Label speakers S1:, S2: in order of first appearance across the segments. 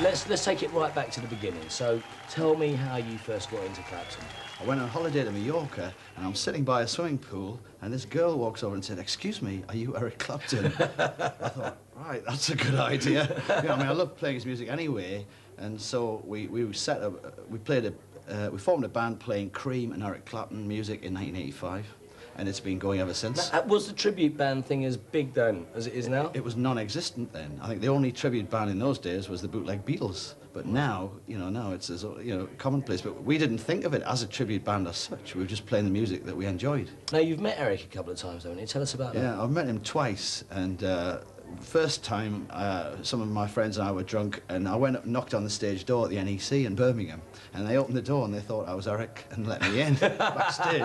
S1: Let's take it right back to the beginning. So tell me how you first got into Clapton.
S2: I went on holiday to Mallorca, and I'm sitting by a swimming pool, and this girl walks over and said, "Excuse me, are you Eric Clapton?" I thought, right, that's a good idea. You know, I mean, I love playing his music anyway, and so we formed a band playing Cream and Eric Clapton music in 1985, and it's been going ever since.
S1: Was the tribute band thing as big then as it is now?
S2: It was non-existent then. I think the only tribute band in those days was the Bootleg Beatles. But now, now it's as, commonplace. But we didn't think of it as a tribute band as such. We were just playing the music that we enjoyed.
S1: Now, you've met Eric a couple of times, haven't you? Tell us about that.
S2: Yeah, I've met him twice. And first time, some of my friends and I were drunk, and I went up and knocked on the stage door at the NEC in Birmingham. And they opened the door, and they thought I was Eric and let me in backstage.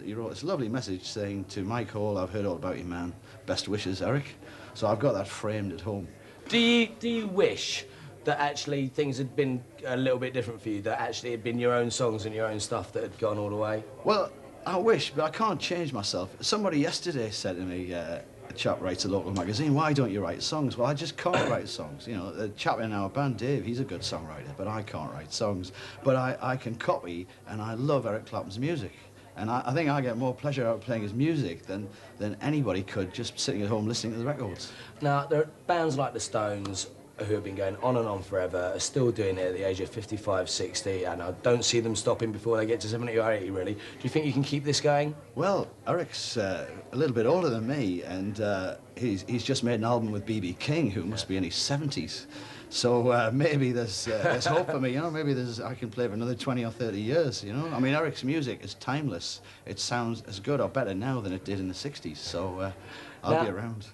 S2: He wrote this lovely message saying to Mike Hall, "I've heard all about you, man. Best wishes, Eric." So I've got that framed at home.
S1: Do you wish that actually things had been a little bit different for you, that actually it had been your own songs and your own stuff that had gone all the way?
S2: Well, I wish, but I can't change myself. Somebody yesterday said to me, a chap writes a local magazine, "Why don't you write songs?" Well, I just can't write songs. You know, the chap in our band, Dave, he's a good songwriter, but I can't write songs. But I can copy, and I love Eric Clapton's music. And I think I get more pleasure out of playing his music than anybody could just sitting at home listening to the records.
S1: Now, there are bands like the Stones who have been going on and on forever, are still doing it at the age of 55, 60, and I don't see them stopping before they get to 70 or 80, really. Do you think you can keep this going?
S2: Well, Eric's a little bit older than me, and he's just made an album with B.B. King, who must be in his 70s. So maybe there's hope for me, you know, maybe I can play for another 20 or 30 years, you know. I mean, Eric's music is timeless. It sounds as good or better now than it did in the 60s, so I'll be around.